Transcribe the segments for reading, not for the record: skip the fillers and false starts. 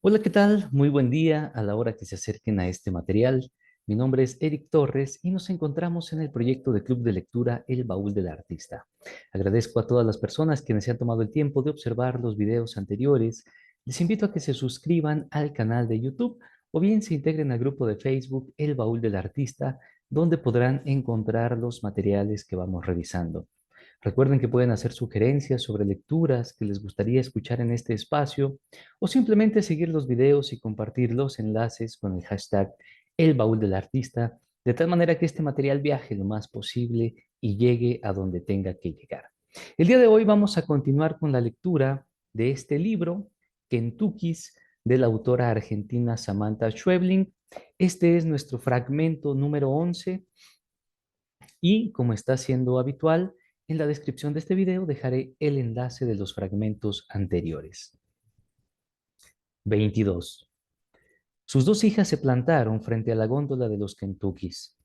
Hola, ¿qué tal? Muy buen día a la hora que se acerquen a este material. Mi nombre es Eric Torres y nos encontramos en el proyecto de Club de Lectura El Baúl del Artista. Agradezco a todas las personas quienes se han tomado el tiempo de observar los videos anteriores. Les invito a que se suscriban al canal de YouTube o bien se integren al grupo de Facebook El Baúl del Artista, donde podrán encontrar los materiales que vamos revisando. Recuerden que pueden hacer sugerencias sobre lecturas que les gustaría escuchar en este espacio o simplemente seguir los videos y compartir los enlaces con el hashtag El Baúl del Artista, de tal manera que este material viaje lo más posible y llegue a donde tenga que llegar. El día de hoy vamos a continuar con la lectura de este libro, Kentuckys, de la autora argentina Samantha Schweblin. Este es nuestro fragmento número 11 y, como está siendo habitual, en la descripción de este video dejaré el enlace de los fragmentos anteriores. 22. Sus dos hijas se plantaron frente a la góndola de los Kentuckys.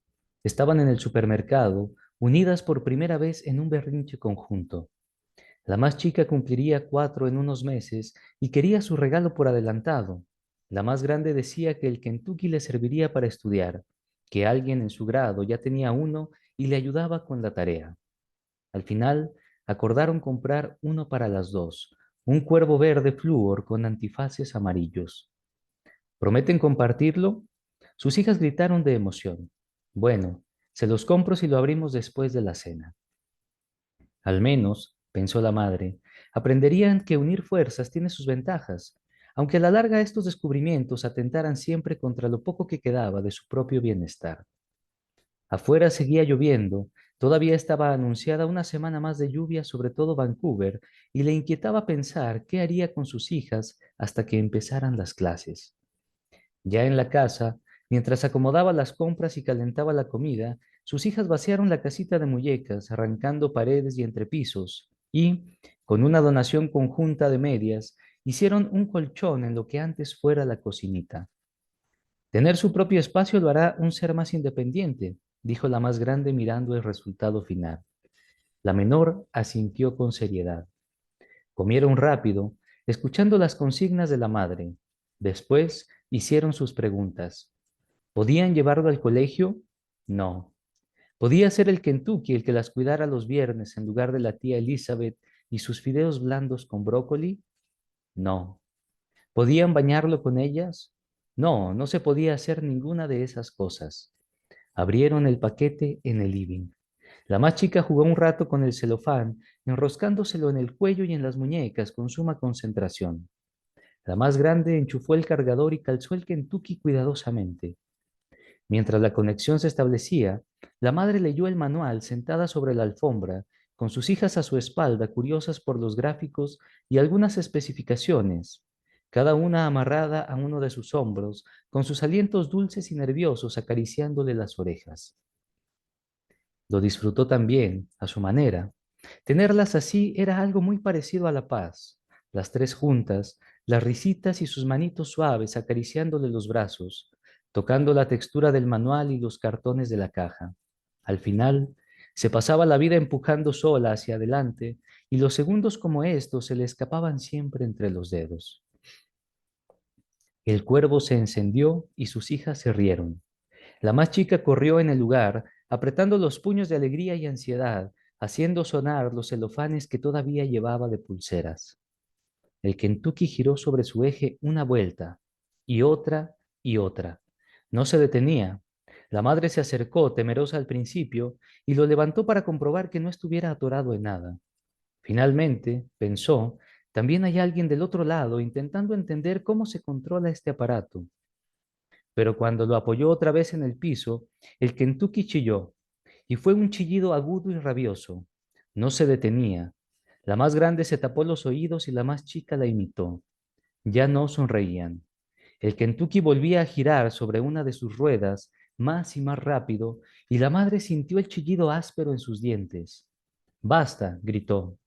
Estaban en el supermercado, unidas por primera vez en un berrinche conjunto. La más chica cumpliría 4 en unos meses y quería su regalo por adelantado. La más grande decía que el Kentucky le serviría para estudiar, que alguien en su grado ya tenía uno y le ayudaba con la tarea. Al final, acordaron comprar uno para las dos, un cuervo verde flúor con antifaces amarillos. ¿Prometen compartirlo? Sus hijas gritaron de emoción. Bueno, se los compro si lo abrimos después de la cena. Al menos, pensó la madre, aprenderían que unir fuerzas tiene sus ventajas, aunque a la larga estos descubrimientos atentaran siempre contra lo poco que quedaba de su propio bienestar. Afuera seguía lloviendo, todavía estaba anunciada una semana más de lluvia sobre todo Vancouver, y le inquietaba pensar qué haría con sus hijas hasta que empezaran las clases. Ya en la casa, mientras acomodaba las compras y calentaba la comida, sus hijas vaciaron la casita de muñecas, arrancando paredes y entrepisos, y, con una donación conjunta de medias, hicieron un colchón en lo que antes fuera la cocinita. Tener su propio espacio lo hará un ser más independiente, dijo la más grande mirando el resultado final. La menor asintió con seriedad. Comieron rápido, escuchando las consignas de la madre. Después hicieron sus preguntas. ¿Podían llevarlo al colegio? No. ¿Podía ser el Kentucky el que las cuidara los viernes en lugar de la tía Elizabeth y sus fideos blandos con brócoli? No. ¿Podían bañarlo con ellas? No, no se podía hacer ninguna de esas cosas. Abrieron el paquete en el living. La más chica jugó un rato con el celofán, enroscándoselo en el cuello y en las muñecas con suma concentración. La más grande enchufó el cargador y calzó el Kentucky cuidadosamente. Mientras la conexión se establecía, la madre leyó el manual sentada sobre la alfombra, con sus hijas a su espalda, curiosas por los gráficos y algunas especificaciones, cada una amarrada a uno de sus hombros, con sus alientos dulces y nerviosos acariciándole las orejas. Lo disfrutó también, a su manera. Tenerlas así era algo muy parecido a la paz. Las tres juntas, las risitas y sus manitos suaves acariciándole los brazos, tocando la textura del manual y los cartones de la caja. Al final, se pasaba la vida empujando sola hacia adelante y los segundos como estos se le escapaban siempre entre los dedos. El cuervo se encendió y sus hijas se rieron. La más chica corrió en el lugar, apretando los puños de alegría y ansiedad, haciendo sonar los celofanes que todavía llevaba de pulseras. El Kentucky giró sobre su eje una vuelta, y otra, y otra. No se detenía. La madre se acercó, temerosa al principio, y lo levantó para comprobar que no estuviera atorado en nada. Finalmente, pensó, también hay alguien del otro lado intentando entender cómo se controla este aparato. Pero cuando lo apoyó otra vez en el piso, el Kentucky chilló, y fue un chillido agudo y rabioso. No se detenía. La más grande se tapó los oídos y la más chica la imitó. Ya no sonreían. El Kentucky volvía a girar sobre una de sus ruedas, más y más rápido, y la madre sintió el chillido áspero en sus dientes. Basta, gritó.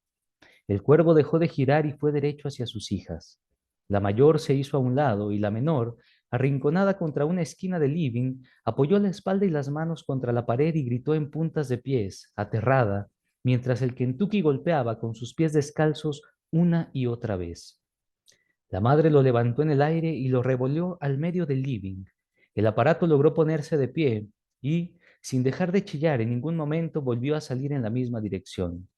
El cuervo dejó de girar y fue derecho hacia sus hijas. La mayor se hizo a un lado y la menor, arrinconada contra una esquina del living, apoyó la espalda y las manos contra la pared y gritó en puntas de pies, aterrada, mientras el Kentucky golpeaba con sus pies descalzos una y otra vez. La madre lo levantó en el aire y lo revolvió al medio del living. El aparato logró ponerse de pie y, sin dejar de chillar en ningún momento, volvió a salir en la misma dirección.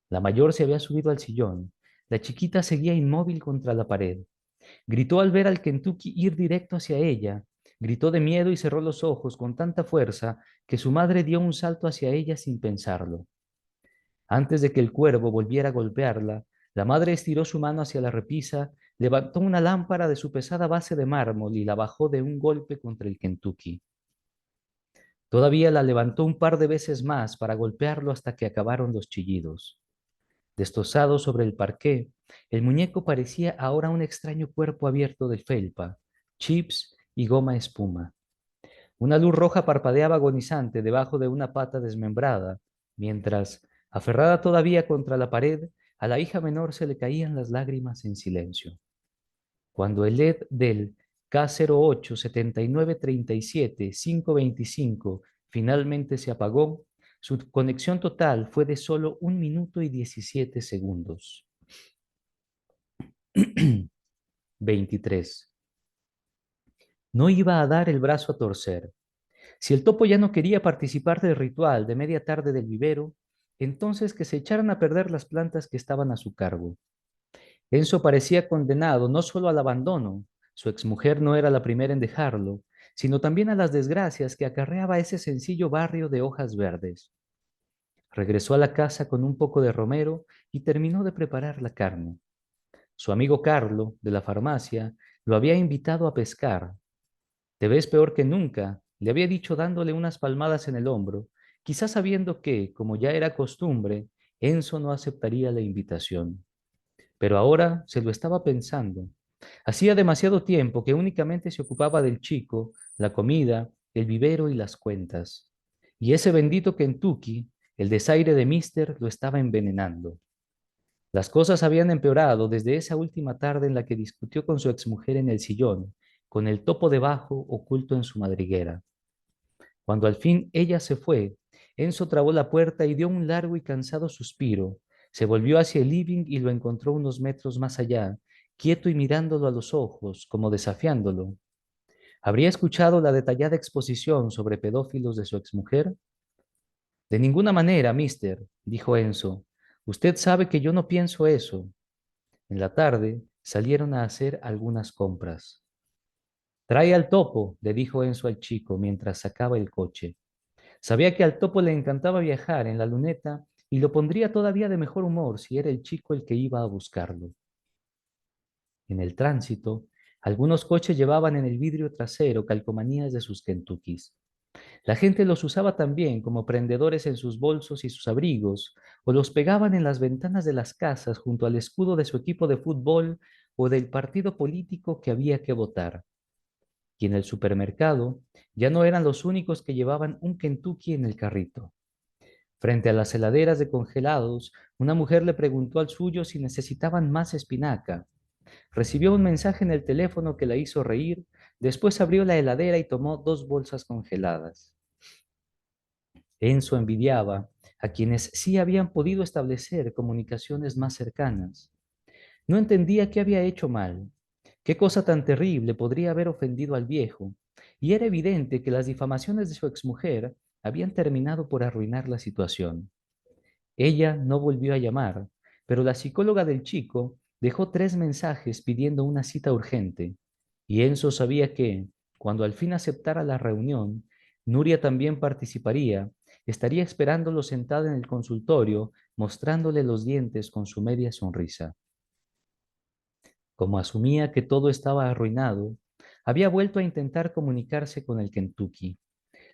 La mayor se había subido al sillón. La chiquita seguía inmóvil contra la pared. Gritó al ver al Kentucky ir directo hacia ella. Gritó de miedo y cerró los ojos con tanta fuerza que su madre dio un salto hacia ella sin pensarlo. Antes de que el cuervo volviera a golpearla, la madre estiró su mano hacia la repisa, levantó una lámpara de su pesada base de mármol y la bajó de un golpe contra el Kentucky. Todavía la levantó un par de veces más para golpearlo hasta que acabaron los chillidos. Destrozado sobre el parqué, el muñeco parecía ahora un extraño cuerpo abierto de felpa, chips y goma espuma. Una luz roja parpadeaba agonizante debajo de una pata desmembrada, mientras, aferrada todavía contra la pared, a la hija menor se le caían las lágrimas en silencio. Cuando el LED del K08-7937-525 finalmente se apagó, su conexión total fue de solo 1 minuto y 17 segundos. 23. No iba a dar el brazo a torcer. Si el topo ya no quería participar del ritual de media tarde del vivero, entonces que se echaran a perder las plantas que estaban a su cargo. Enzo parecía condenado no solo al abandono, su exmujer no era la primera en dejarlo, sino también a las desgracias que acarreaba ese sencillo barrio de hojas verdes. Regresó a la casa con un poco de romero y terminó de preparar la carne. Su amigo Carlo, de la farmacia, lo había invitado a pescar. Te ves peor que nunca, le había dicho dándole unas palmadas en el hombro, quizás sabiendo que, como ya era costumbre, Enzo no aceptaría la invitación. Pero ahora se lo estaba pensando. Hacía demasiado tiempo que únicamente se ocupaba del chico, la comida, el vivero y las cuentas. Y ese bendito Kentucky, el desaire de Mister, lo estaba envenenando. Las cosas habían empeorado desde esa última tarde en la que discutió con su exmujer en el sillón, con el topo debajo oculto en su madriguera. Cuando al fin ella se fue, Enzo trabó la puerta y dio un largo y cansado suspiro. Se volvió hacia el living y lo encontró unos metros más allá, quieto y mirándolo a los ojos, como desafiándolo. ¿Habría escuchado la detallada exposición sobre pedófilos de su exmujer? De ninguna manera, mister, dijo Enzo. Usted sabe que yo no pienso eso. En la tarde salieron a hacer algunas compras. Trae al topo, le dijo Enzo al chico mientras sacaba el coche. Sabía que al topo le encantaba viajar en la luneta y lo pondría todavía de mejor humor si era el chico el que iba a buscarlo. En el tránsito, algunos coches llevaban en el vidrio trasero calcomanías de sus Kentuckys. La gente los usaba también como prendedores en sus bolsos y sus abrigos, o los pegaban en las ventanas de las casas junto al escudo de su equipo de fútbol o del partido político que había que votar. Y en el supermercado ya no eran los únicos que llevaban un Kentucky en el carrito. Frente a las heladeras de congelados, una mujer le preguntó al suyo si necesitaban más espinaca. Recibió un mensaje en el teléfono que la hizo reír, después abrió la heladera y tomó 2 bolsas congeladas. Enzo envidiaba a quienes sí habían podido establecer comunicaciones más cercanas. No entendía qué había hecho mal, qué cosa tan terrible podría haber ofendido al viejo, y era evidente que las difamaciones de su exmujer habían terminado por arruinar la situación. Ella no volvió a llamar, pero la psicóloga del chico dejó 3 mensajes pidiendo una cita urgente, y Enzo sabía que, cuando al fin aceptara la reunión, Nuria también participaría, estaría esperándolo sentada en el consultorio, mostrándole los dientes con su media sonrisa. Como asumía que todo estaba arruinado, había vuelto a intentar comunicarse con el Kentucky.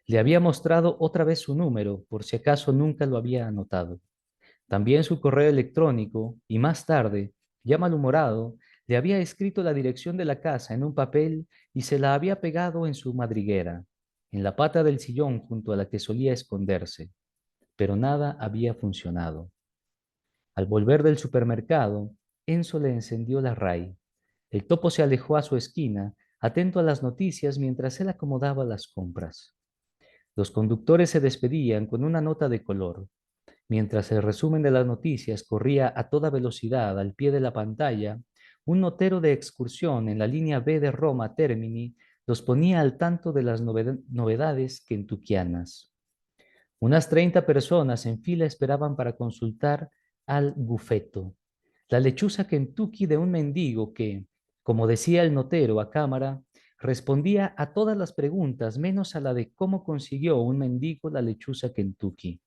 Le había mostrado otra vez su número, por si acaso nunca lo había anotado. También su correo electrónico y más tarde, ya malhumorado, le había escrito la dirección de la casa en un papel y se la había pegado en su madriguera, en la pata del sillón junto a la que solía esconderse. Pero nada había funcionado. Al volver del supermercado, Enzo le encendió la RAI. El topo se alejó a su esquina, atento a las noticias mientras él acomodaba las compras. Los conductores se despedían con una nota de color. Mientras el resumen de las noticias corría a toda velocidad al pie de la pantalla, un notero de excursión en la línea B de Roma Termini los ponía al tanto de las novedades kentuckianas. Unas 30 personas en fila esperaban para consultar al gufeto, la lechuza Kentucky de un mendigo que, como decía el notero a cámara, respondía a todas las preguntas menos a la de cómo consiguió un mendigo la lechuza Kentucky.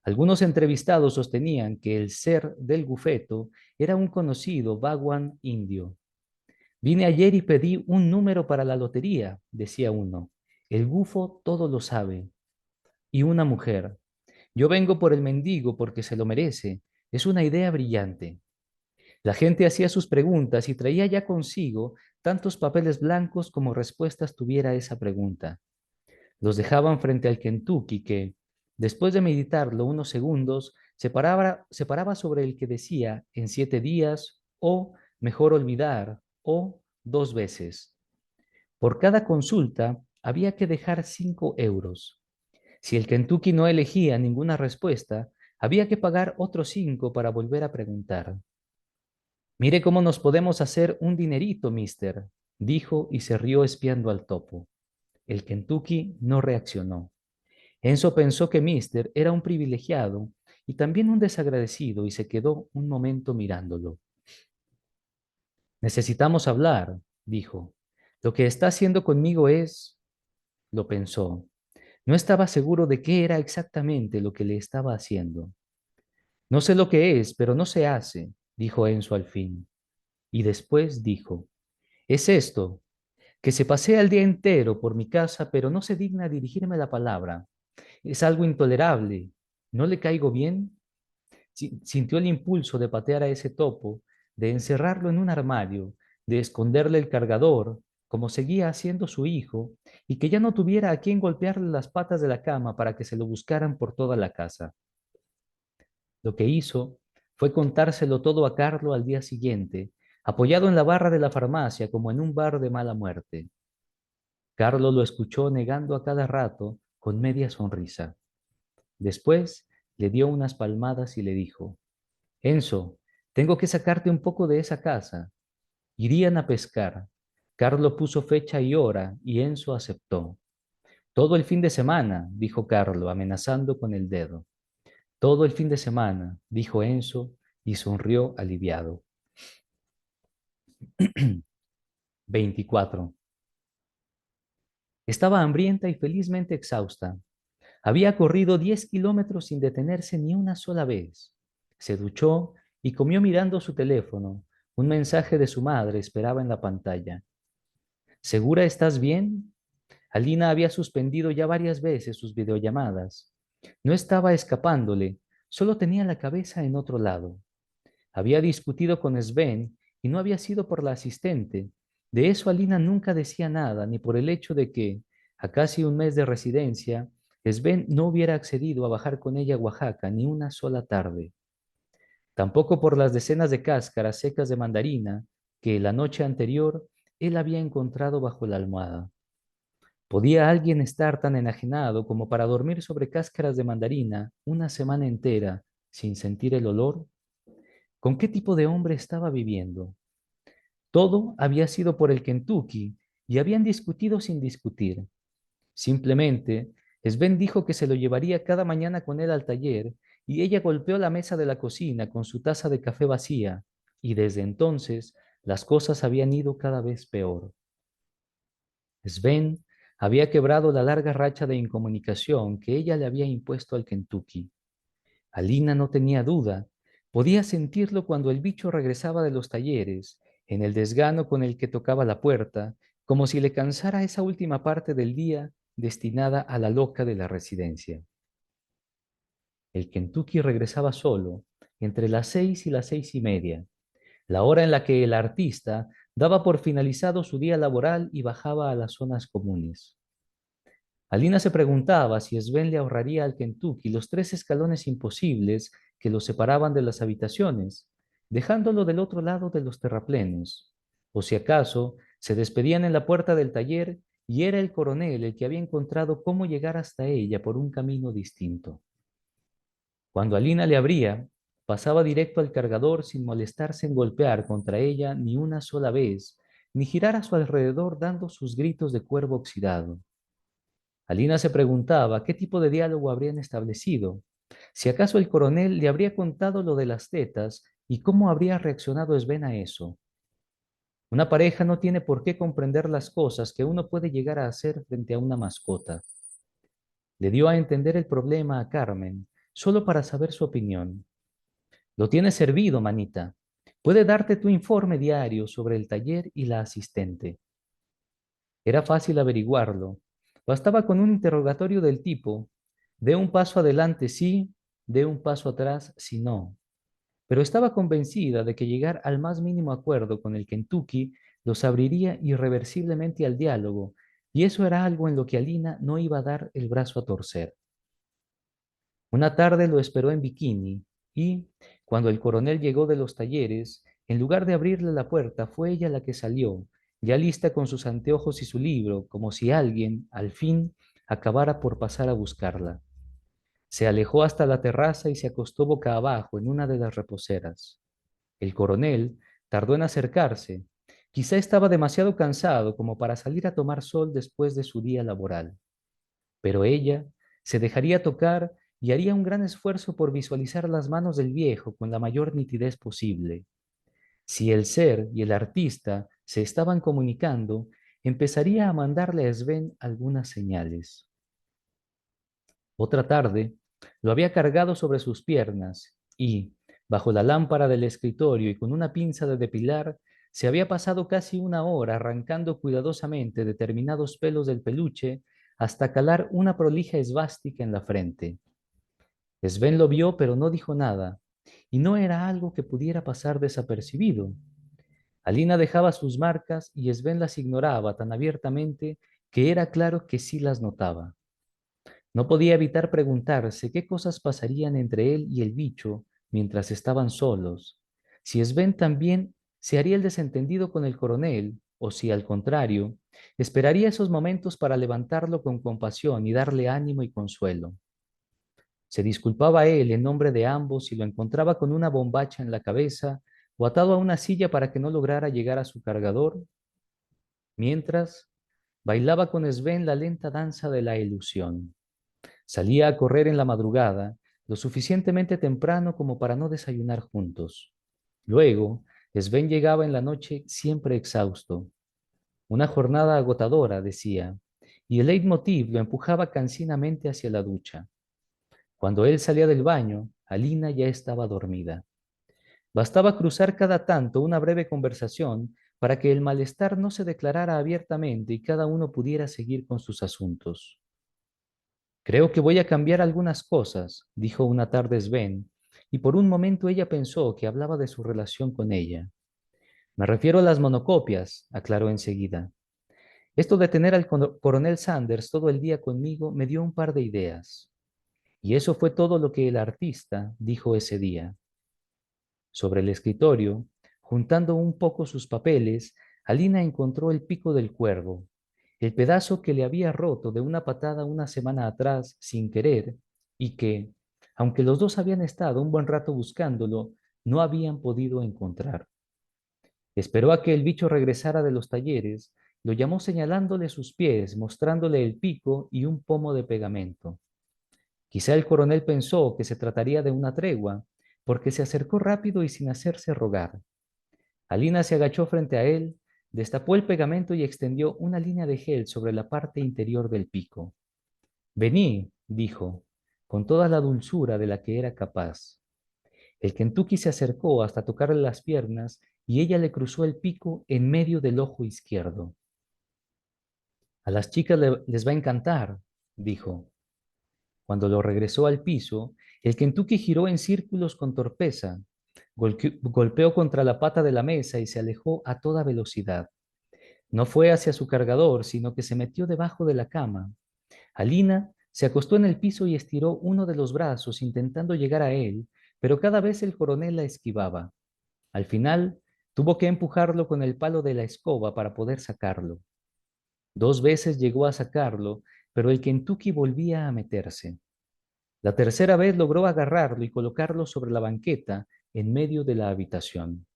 Algunos entrevistados sostenían que el ser del gufeto era un conocido baguán indio. Vine ayer y pedí un número para la lotería, decía uno. El gufo todo lo sabe. Y una mujer. Yo vengo por el mendigo porque se lo merece. Es una idea brillante. La gente hacía sus preguntas y traía ya consigo tantos papeles blancos como respuestas tuviera esa pregunta. Los dejaban frente al Kentucky que, después de meditarlo unos segundos, se paraba sobre el que decía en 7 días o mejor olvidar o 2 veces. Por cada consulta había que dejar 5 euros. Si el Kentucky no elegía ninguna respuesta, había que pagar otros 5 para volver a preguntar. Mire cómo nos podemos hacer un dinerito, mister, dijo y se rió espiando al topo. El Kentucky no reaccionó. Enzo pensó que mister era un privilegiado y también un desagradecido y se quedó un momento mirándolo. Necesitamos hablar, dijo. Lo que está haciendo conmigo es... Lo pensó. No estaba seguro de qué era exactamente lo que le estaba haciendo. No sé lo que es, pero no se hace, dijo Enzo al fin. Y después dijo, es esto, que se pasea el día entero por mi casa, pero no se digna dirigirme la palabra. Es algo intolerable. ¿No le caigo bien? Sintió el impulso de patear a ese topo, de encerrarlo en un armario, de esconderle el cargador, como seguía haciendo su hijo, y que ya no tuviera a quien golpearle las patas de la cama para que se lo buscaran por toda la casa. Lo que hizo fue contárselo todo a Carlo al día siguiente, apoyado en la barra de la farmacia como en un bar de mala muerte. Carlo lo escuchó negando a cada rato con media sonrisa. Después le dio unas palmadas y le dijo, Enzo, tengo que sacarte un poco de esa casa. Irían a pescar. Carlo puso fecha y hora y Enzo aceptó. Todo el fin de semana, dijo Carlo, amenazando con el dedo. Todo el fin de semana, dijo Enzo y sonrió aliviado. 24. Estaba hambrienta y felizmente exhausta. Había corrido 10 kilómetros sin detenerse ni una sola vez. Se duchó y comió mirando su teléfono. Un mensaje de su madre esperaba en la pantalla. ¿Segura estás bien? Alina había suspendido ya varias veces sus videollamadas. No estaba escapándole, solo tenía la cabeza en otro lado. Había discutido con Sven y no había sido por la asistente. De eso Alina nunca decía nada, ni por el hecho de que, a casi un mes de residencia, Sven no hubiera accedido a bajar con ella a Oaxaca ni una sola tarde. Tampoco por las decenas de cáscaras secas de mandarina que la noche anterior él había encontrado bajo la almohada. ¿Podía alguien estar tan enajenado como para dormir sobre cáscaras de mandarina una semana entera sin sentir el olor? ¿Con qué tipo de hombre estaba viviendo? Todo había sido por el Kentucky y habían discutido sin discutir. Simplemente, Sven dijo que se lo llevaría cada mañana con él al taller y ella golpeó la mesa de la cocina con su taza de café vacía y desde entonces las cosas habían ido cada vez peor. Sven había quebrado la larga racha de incomunicación que ella le había impuesto al Kentucky. Alina no tenía duda, podía sentirlo cuando el bicho regresaba de los talleres, en el desgano con el que tocaba la puerta, como si le cansara esa última parte del día destinada a la loca de la residencia. El Kentucky regresaba solo, entre las 6 y las 6:30, la hora en la que el artista daba por finalizado su día laboral y bajaba a las zonas comunes. Alina se preguntaba si Sven le ahorraría al Kentucky los 3 escalones imposibles que lo separaban de las habitaciones, dejándolo del otro lado de los terraplenes, o si acaso se despedían en la puerta del taller y era el coronel el que había encontrado cómo llegar hasta ella por un camino distinto. Cuando Alina le abría, pasaba directo al cargador sin molestarse en golpear contra ella ni una sola vez, ni girar a su alrededor dando sus gritos de cuervo oxidado. Alina se preguntaba qué tipo de diálogo habrían establecido, si acaso el coronel le habría contado lo de las tetas y cómo habría reaccionado Sven a eso. Una pareja no tiene por qué comprender las cosas que uno puede llegar a hacer frente a una mascota. Le dio a entender el problema a Carmen, solo para saber su opinión. Lo tiene servido, manita. Puede darte tu informe diario sobre el taller y la asistente. Era fácil averiguarlo. Bastaba con un interrogatorio del tipo, de un paso adelante sí, de un paso atrás si no. Pero estaba convencida de que llegar al más mínimo acuerdo con el Kentucky los abriría irreversiblemente al diálogo, y eso era algo en lo que Alina no iba a dar el brazo a torcer. Una tarde lo esperó en bikini y, cuando el coronel llegó de los talleres, en lugar de abrirle la puerta, fue ella la que salió, ya lista con sus anteojos y su libro, como si alguien, al fin, acabara por pasar a buscarla. Se alejó hasta la terraza y se acostó boca abajo en una de las reposeras. El coronel tardó en acercarse. Quizá estaba demasiado cansado como para salir a tomar sol después de su día laboral. Pero ella se dejaría tocar y haría un gran esfuerzo por visualizar las manos del viejo con la mayor nitidez posible. Si el ser y el artista se estaban comunicando, empezaría a mandarle a Sven algunas señales. Otra tarde, lo había cargado sobre sus piernas y, bajo la lámpara del escritorio y con una pinza de depilar, se había pasado casi una hora arrancando cuidadosamente determinados pelos del peluche hasta calar una prolija esvástica en la frente. Sven lo vio, pero no dijo nada, y no era algo que pudiera pasar desapercibido. Alina dejaba sus marcas y Sven las ignoraba tan abiertamente que era claro que sí las notaba. No podía evitar preguntarse qué cosas pasarían entre él y el bicho mientras estaban solos, si Sven también se haría el desentendido con el coronel, o si, al contrario, esperaría esos momentos para levantarlo con compasión y darle ánimo y consuelo. Se disculpaba él en nombre de ambos si lo encontraba con una bombacha en la cabeza o atado a una silla para que no lograra llegar a su cargador, mientras bailaba con Sven la lenta danza de la ilusión. Salía a correr en la madrugada, lo suficientemente temprano como para no desayunar juntos. Luego, Sven llegaba en la noche siempre exhausto. Una jornada agotadora, decía, y el leitmotiv lo empujaba cansinamente hacia la ducha. Cuando él salía del baño, Alina ya estaba dormida. Bastaba cruzar cada tanto una breve conversación para que el malestar no se declarara abiertamente y cada uno pudiera seguir con sus asuntos. Creo que voy a cambiar algunas cosas, dijo una tarde Sven, y por un momento ella pensó que hablaba de su relación con ella. Me refiero a las monocopias, aclaró enseguida. Esto de tener al coronel Sanders todo el día conmigo me dio un par de ideas. Y eso fue todo lo que el artista dijo ese día. Sobre el escritorio, juntando un poco sus papeles, Alina encontró el pico del cuervo, el pedazo que le había roto de una patada una semana atrás sin querer y que, aunque los dos habían estado un buen rato buscándolo, no habían podido encontrar. Esperó a que el bicho regresara de los talleres, lo llamó señalándole sus pies, mostrándole el pico y un pomo de pegamento. Quizá el coronel pensó que se trataría de una tregua, porque se acercó rápido y sin hacerse rogar. Alina se agachó frente a él, destapó el pegamento y extendió una línea de gel sobre la parte interior del pico. Vení, dijo, con toda la dulzura de la que era capaz. El Kentucky se acercó hasta tocarle las piernas y ella le cruzó el pico en medio del ojo izquierdo. A las chicas les va a encantar, dijo. Cuando lo regresó al piso, el Kentucky giró en círculos con torpeza, golpeó contra la pata de la mesa y se alejó a toda velocidad. No fue hacia su cargador, sino que se metió debajo de la cama. Alina se acostó en el piso y estiró uno de los brazos intentando llegar a él, pero cada vez el coronel la esquivaba. Al final, tuvo que empujarlo con el palo de la escoba para poder sacarlo. 2 veces llegó a sacarlo, pero el Kentucky volvía a meterse. La tercera vez logró agarrarlo y colocarlo sobre la banqueta en medio de la habitación.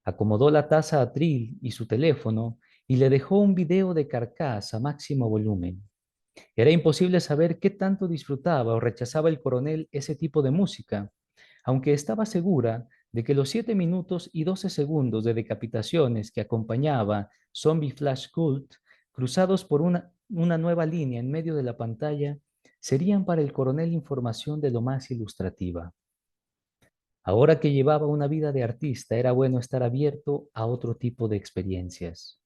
Acomodó la taza a Trill y su teléfono y le dejó un video de Carcass a máximo volumen. Era imposible saber qué tanto disfrutaba o rechazaba el coronel ese tipo de música, aunque estaba segura de que los 7 minutos y 12 segundos de decapitaciones que acompañaba Zombie Flash Cult, cruzados por una nueva línea en medio de la pantalla, serían para el coronel información de lo más ilustrativa. Ahora que llevaba una vida de artista, era bueno estar abierto a otro tipo de experiencias.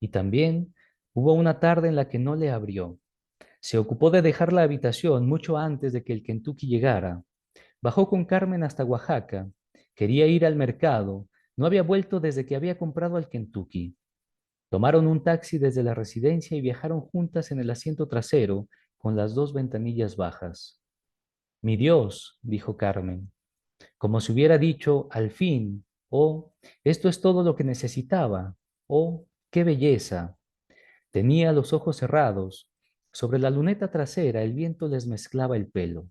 Y también hubo una tarde en la que no le abrió. Se ocupó de dejar la habitación mucho antes de que el Kentucky llegara. Bajó con Carmen hasta Oaxaca. Quería ir al mercado. No había vuelto desde que había comprado al Kentucky. Tomaron un taxi desde la residencia y viajaron juntas en el asiento trasero, con las dos ventanillas bajas. Mi Dios, dijo Carmen, como si hubiera dicho al fin, oh, esto es todo lo que necesitaba, oh, qué belleza. Tenía los ojos cerrados. Sobre la luneta trasera el viento les mezclaba el pelo.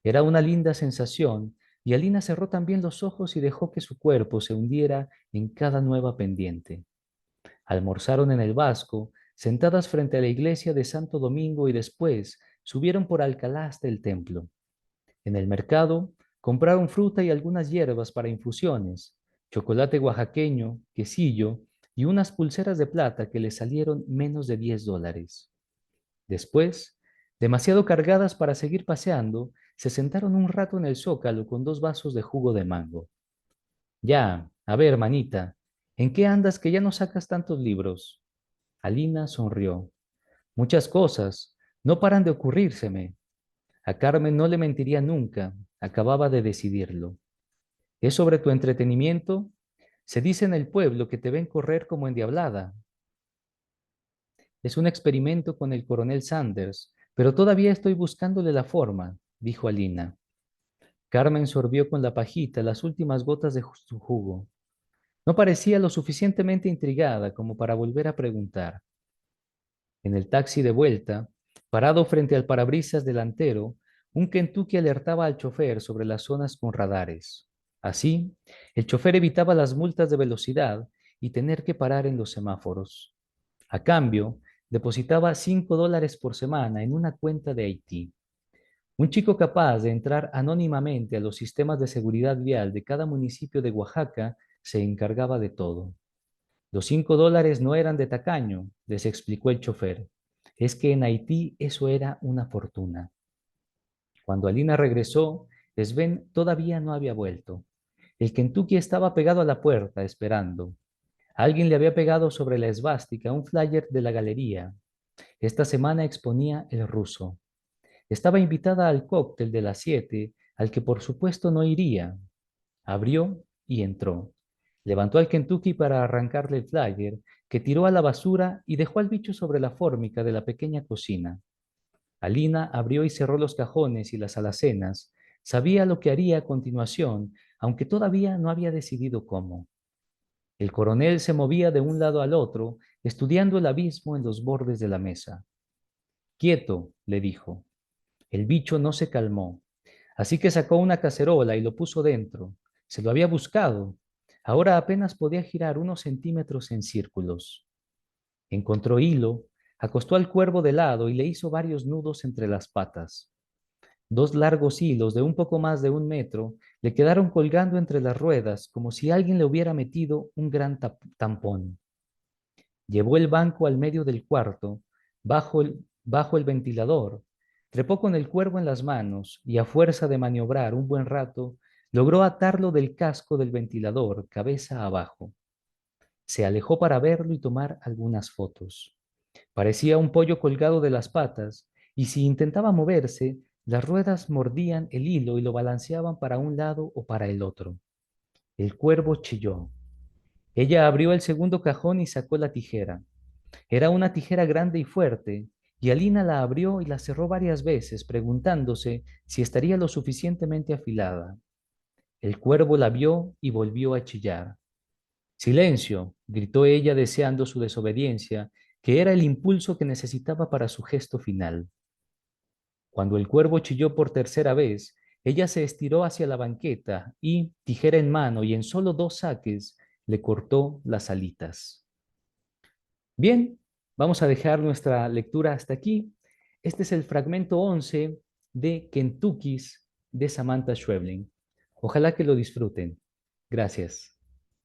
Era una linda sensación, y Alina cerró también los ojos y dejó que su cuerpo se hundiera en cada nueva pendiente. Almorzaron en el Vasco, sentadas frente a la iglesia de Santo Domingo y después subieron por Alcalá hasta el templo. En el mercado compraron fruta y algunas hierbas para infusiones, chocolate oaxaqueño, quesillo y unas pulseras de plata que les salieron menos de $10. Después, demasiado cargadas para seguir paseando, se sentaron un rato en el zócalo con 2 vasos de jugo de mango. Ya, a ver, manita, ¿en qué andas que ya no sacas tantos libros? Alina sonrió. Muchas cosas, no paran de ocurrírseme. A Carmen no le mentiría nunca, acababa de decidirlo. ¿Es sobre tu entretenimiento? Se dice en el pueblo que te ven correr como endiablada. Es un experimento con el coronel Sanders, pero todavía estoy buscándole la forma, dijo Alina. Carmen sorbió con la pajita las últimas gotas de su jugo. No parecía lo suficientemente intrigada como para volver a preguntar. En el taxi de vuelta, parado frente al parabrisas delantero, un Kentucky alertaba al chofer sobre las zonas con radares. Así, el chofer evitaba las multas de velocidad y tener que parar en los semáforos. A cambio, depositaba $5 por semana en una cuenta de Haití. Un chico capaz de entrar anónimamente a los sistemas de seguridad vial de cada municipio de Oaxaca se encargaba de todo. Los $5 no eran de tacaño, les explicó el chofer. Es que en Haití eso era una fortuna. Cuando Alina regresó, Sven todavía no había vuelto. El Kentucky estaba pegado a la puerta, esperando. Alguien le había pegado sobre la esvástica un flyer de la galería. Esta semana exponía el ruso. Estaba invitada al cóctel de las 7, al que por supuesto no iría. Abrió y entró. Levantó al Kentucky para arrancarle el flyer, que tiró a la basura y dejó al bicho sobre la fórmica de la pequeña cocina. Alina abrió y cerró los cajones y las alacenas. Sabía lo que haría a continuación, aunque todavía no había decidido cómo. El coronel se movía de un lado al otro, estudiando el abismo en los bordes de la mesa. Quieto, le dijo. El bicho no se calmó. Así que sacó una cacerola y lo puso dentro. Se lo había buscado. Ahora apenas podía girar unos centímetros en círculos. Encontró hilo, acostó al cuervo de lado y le hizo varios nudos entre las patas. 2 largos hilos de un poco más de 1 metro le quedaron colgando entre las ruedas como si alguien le hubiera metido un gran tampón. Llevó el banco al medio del cuarto, bajo el ventilador, trepó con el cuervo en las manos y a fuerza de maniobrar un buen rato, logró atarlo del casco del ventilador, cabeza abajo. Se alejó para verlo y tomar algunas fotos. Parecía un pollo colgado de las patas, y si intentaba moverse, las ruedas mordían el hilo y lo balanceaban para un lado o para el otro. El cuervo chilló. Ella abrió el segundo cajón y sacó la tijera. Era una tijera grande y fuerte, y Alina la abrió y la cerró varias veces, preguntándose si estaría lo suficientemente afilada. El cuervo la vio y volvió a chillar. Silencio, gritó ella deseando su desobediencia, que era el impulso que necesitaba para su gesto final. Cuando el cuervo chilló por tercera vez, ella se estiró hacia la banqueta y, tijera en mano y en solo 2 saques, le cortó las alitas. Bien, vamos a dejar nuestra lectura hasta aquí. Este es el fragmento 11 de Kentucky's de Samantha Schweblin. Ojalá que lo disfruten. Gracias.